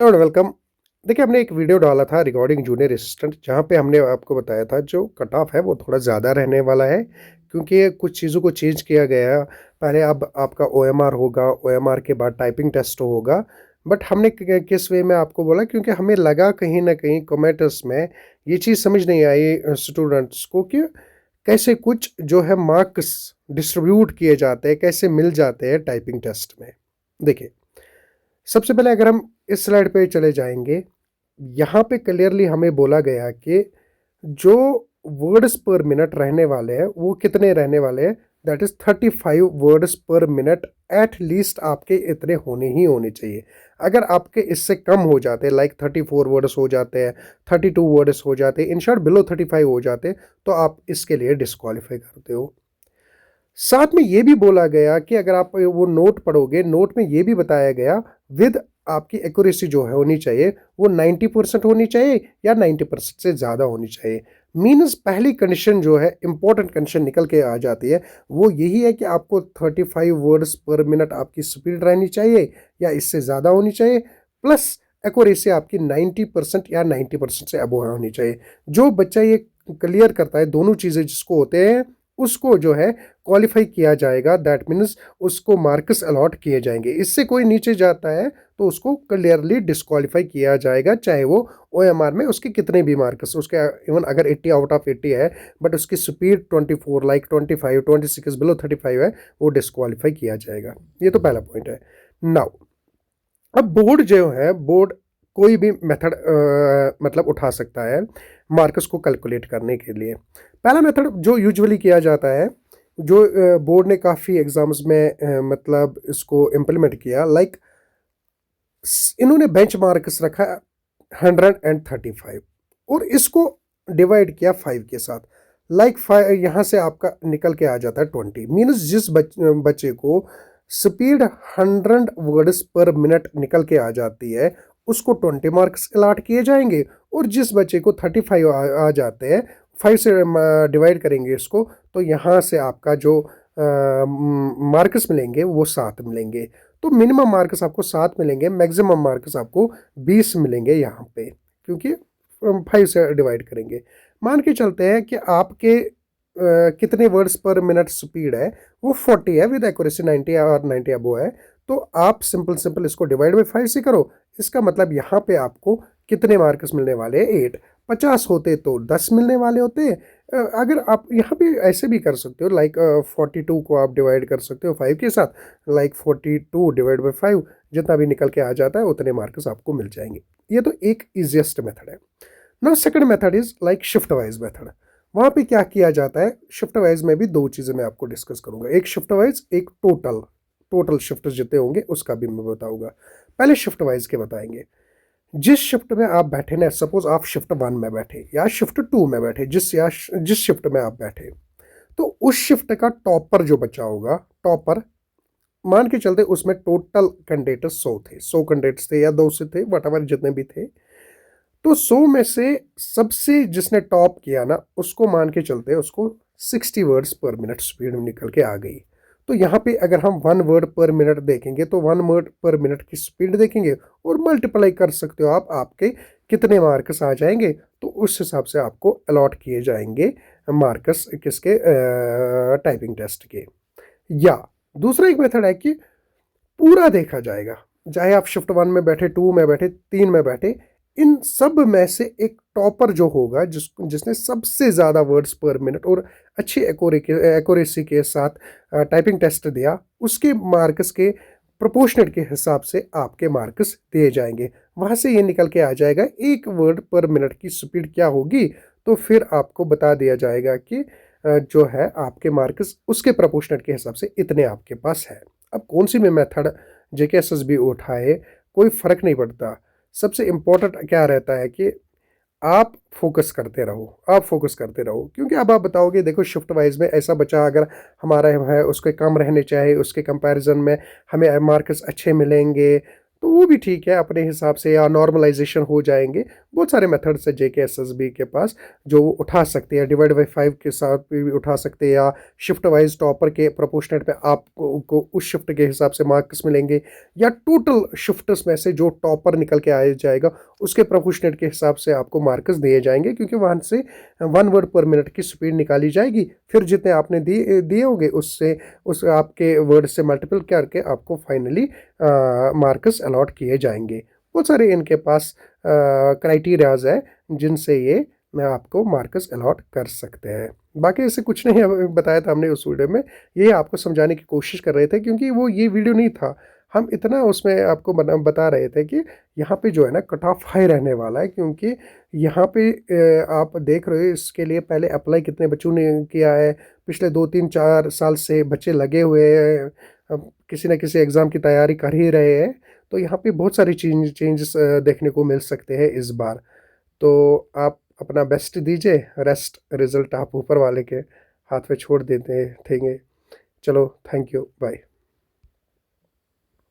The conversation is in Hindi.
और वेलकम। देखिए, हमने एक वीडियो डाला था रिगार्डिंग जूनियर असिस्टेंट, जहाँ पे हमने आपको बताया था जो कट ऑफ है वो थोड़ा ज़्यादा रहने वाला है, क्योंकि ये कुछ चीज़ों को चेंज किया गया है। पहले अब आपका ओएमआर होगा, ओएमआर के बाद टाइपिंग टेस्ट होगा। बट हमने किस वे में आपको बोला, क्योंकि हमें लगा कहीं ना कहीं कमेंट्स में ये चीज़ समझ नहीं आई स्टूडेंट्स को कि कैसे कुछ जो है मार्क्स डिस्ट्रीब्यूट किए जाते हैं, कैसे मिल जाते हैं टाइपिंग टेस्ट में। देखिए, सबसे पहले अगर हम इस स्लाइड पे चले जाएंगे, यहाँ पे क्लियरली हमें बोला गया कि जो वर्ड्स पर मिनट रहने वाले हैं वो कितने रहने वाले हैं। दैट इज 35 वर्ड्स पर मिनट। एट लीस्ट आपके इतने होने ही होने चाहिए। अगर आपके इससे कम हो जाते हैं, लाइक 34 वर्ड्स हो जाते हैं, 32 वर्ड्स हो जाते हैं, इन शॉर्ट बिलो 35 हो जाते हैं, तो आप इसके लिए डिस्क्वालीफाई करते हो। साथ में ये भी बोला गया कि अगर आप वो नोट पढ़ोगे, नोट में ये भी बताया गया विद आपकी एक्यूरेसी जो है होनी चाहिए वो 90% होनी चाहिए या 90% से ज़्यादा होनी चाहिए। मीन्स पहली कंडीशन जो है, इंपॉर्टेंट कंडीशन निकल के आ जाती है, वो यही है कि आपको 35 वर्ड्स पर मिनट आपकी स्पीड रहनी चाहिए या इससे ज़्यादा होनी चाहिए, प्लस एक्यूरेसी आपकी 90% या 90% से अबो होनी चाहिए। जो बच्चा ये क्लियर करता है दोनों चीज़ें जिसको होते हैं, उसको जो है क्वालिफाई किया जाएगा। दैट मीन्स उसको मार्क्स अलॉट किए जाएंगे। इससे कोई नीचे जाता है तो उसको क्लियरली डिस्क्वालीफाई किया जाएगा, चाहे वो ओएमआर में उसके कितने भी मार्क्स, उसके इवन अगर 80 आउट ऑफ 80 है बट उसकी स्पीड 24 लाइक 25 26 बिलो 35 है, वो डिस्क्वालीफाई किया जाएगा। ये तो पहला पॉइंट है। नाउ अब बोर्ड जो है, बोर्ड कोई भी मेथड मतलब उठा सकता है मार्क्स को कैलकुलेट करने के लिए। पहला मेथड जो यूजुअली किया जाता है, जो बोर्ड ने काफ़ी एग्जाम्स में मतलब इसको इम्प्लीमेंट किया, लाइक इन्होंने बेंच मार्क्स रखा 135 और इसको डिवाइड किया 5 के साथ। लाइक 5 यहाँ से आपका निकल के आ जाता है 20। मीन्स जिस बच्चे को स्पीड 100 वर्ड्स पर मिनट निकल के आ जाती है उसको 20 मार्क्स अलाट किए जाएंगे, और जिस बच्चे को 35 आ जाते हैं, 5 से डिवाइड करेंगे इसको, तो यहाँ से आपका जो मार्क्स मिलेंगे वो 7 मिलेंगे। तो मिनिमम मार्क्स आपको 7 मिलेंगे, मैक्सिमम मार्क्स आपको 20 मिलेंगे यहाँ पे, क्योंकि 5 से डिवाइड करेंगे। मान के चलते हैं कि आपके कितने वर्ड्स पर मिनट स्पीड है, वो 40 है विद एक्यूरेसी 90 और 90 अबो है। तो आप सिंपल सिंपल इसको डिवाइड बाई 5 से करो। इसका मतलब यहाँ पे आपको कितने मार्क्स मिलने वाले हैं, 8। 50 होते तो 10 मिलने वाले होते। अगर आप यहाँ पे ऐसे भी कर सकते हो, लाइक 42 को आप डिवाइड कर सकते हो 5 के साथ, लाइक 42 डिवाइड बाई 5, जितना भी निकल के आ जाता है उतने मार्क्स आपको मिल जाएंगे। ये तो एक ईजिएस्ट मेथड है। Now second method is like shift wise method. वहाँ पे क्या किया जाता है, शिफ्ट वाइज में भी दो चीज़ें मैं आपको डिस्कस करूंगा, एक शिफ्ट वाइज, एक टोटल। टोटल शिफ्ट जितने होंगे उसका भी मैं बताऊंगा। पहले शिफ्ट वाइज के बताएंगे। जिस शिफ्ट में आप बैठे ना, सपोज आप शिफ्ट 1 में बैठे या शिफ्ट 2 में बैठे, जिस शिफ्ट में आप बैठे, तो उस शिफ्ट का टॉपर जो बच्चा होगा, टॉपर मान के चलते उसमें टोटल कैंडिडेट 100 थे, 100 कैंडिडेट्स थे या 200 थे, वट जितने भी थे, तो 100 में से सबसे जिसने टॉप किया ना, उसको मान के चलते उसको 60 वर्ड्स पर मिनट स्पीड में निकल के आ गई। तो यहाँ पे अगर हम 1 वर्ड पर मिनट देखेंगे तो 1 वर्ड पर मिनट की स्पीड देखेंगे और मल्टीप्लाई कर सकते हो आप, आपके कितने मार्क्स आ जाएंगे, तो उस हिसाब से आपको अलॉट किए जाएंगे मार्क्स किसके, टाइपिंग टेस्ट के। या दूसरा एक मेथड है कि पूरा देखा जाएगा, चाहे आप शिफ्ट 1 में बैठे, 2 में बैठे, 3 में बैठे, इन सब में से एक टॉपर जो होगा, जिसने सबसे ज़्यादा वर्ड्स पर मिनट और अच्छी एक्यूरेसी के साथ टाइपिंग टेस्ट दिया, उसके मार्क्स के प्रोपोर्शनेट के हिसाब से आपके मार्क्स दिए जाएंगे। वहाँ से ये निकल के आ जाएगा एक वर्ड पर मिनट की स्पीड क्या होगी, तो फिर आपको बता दिया जाएगा कि जो है आपके मार्क्स उसके प्रोपोर्शनेट के हिसाब से इतने आपके पास है। अब कौन सी भी मेथड JK SSB उठाए, कोई फ़र्क नहीं पड़ता। सबसे इम्पोर्टेंट क्या रहता है कि आप फोकस करते रहो, आप फोकस करते रहो, क्योंकि अब आप बताओगे देखो शिफ्ट वाइज में ऐसा बच्चा अगर हमारा है उसके कम रहने चाहिए, उसके कंपैरिजन में हमें मार्क्स अच्छे मिलेंगे, तो वो भी ठीक है अपने हिसाब से, या नॉर्मलाइजेशन हो जाएंगे। बहुत सारे मेथड्स है जेके एसएसबी के पास जो वो उठा सकते हैं, डिवाइड बाई 5 के साथ भी उठा सकते हैं, या शिफ्ट वाइज टॉपर के प्रोपोर्शनेट में आपको को उस शिफ्ट के हिसाब से मार्क्स मिलेंगे, या टोटल शिफ्ट्स में से जो टॉपर निकल के आ जाएगा उसके प्रोपोर्शनेट के हिसाब से आपको मार्क्स दिए जाएंगे, क्योंकि वहाँ से 1 वर्ड पर मिनट की स्पीड निकाली जाएगी। फिर जितने आपने दिए दिए होंगे उससे उस आपके वर्ड से मल्टीपल करके आपको फाइनली मार्क्स अलॉट किए जाएंगे। बहुत सारे इनके पास क्राइटेरियाज है जिनसे ये मैं आपको मार्क्स अलॉट कर सकते हैं। बाकी ऐसे कुछ नहीं बताया था हमने उस वीडियो में, ये आपको समझाने की कोशिश कर रहे थे, क्योंकि वो ये वीडियो नहीं था। हम इतना उसमें आपको बता रहे थे कि यहाँ पे जो है ना कट ऑफ हाई रहने वाला है, क्योंकि यहाँ पे आप देख रहे हो इसके लिए पहले अप्लाई कितने बच्चों ने किया है। पिछले 2 3 4 साल से बच्चे लगे हुए हैं, किसी न किसी एग्ज़ाम की तैयारी कर ही रहे हैं। तो यहाँ पे बहुत सारी चेंजेस देखने को मिल सकते हैं इस बार। तो आप अपना बेस्ट दीजिए, रेस्ट रिजल्ट आप ऊपर वाले के हाथ में छोड़ देते थे। चलो, थैंक यू, बाय।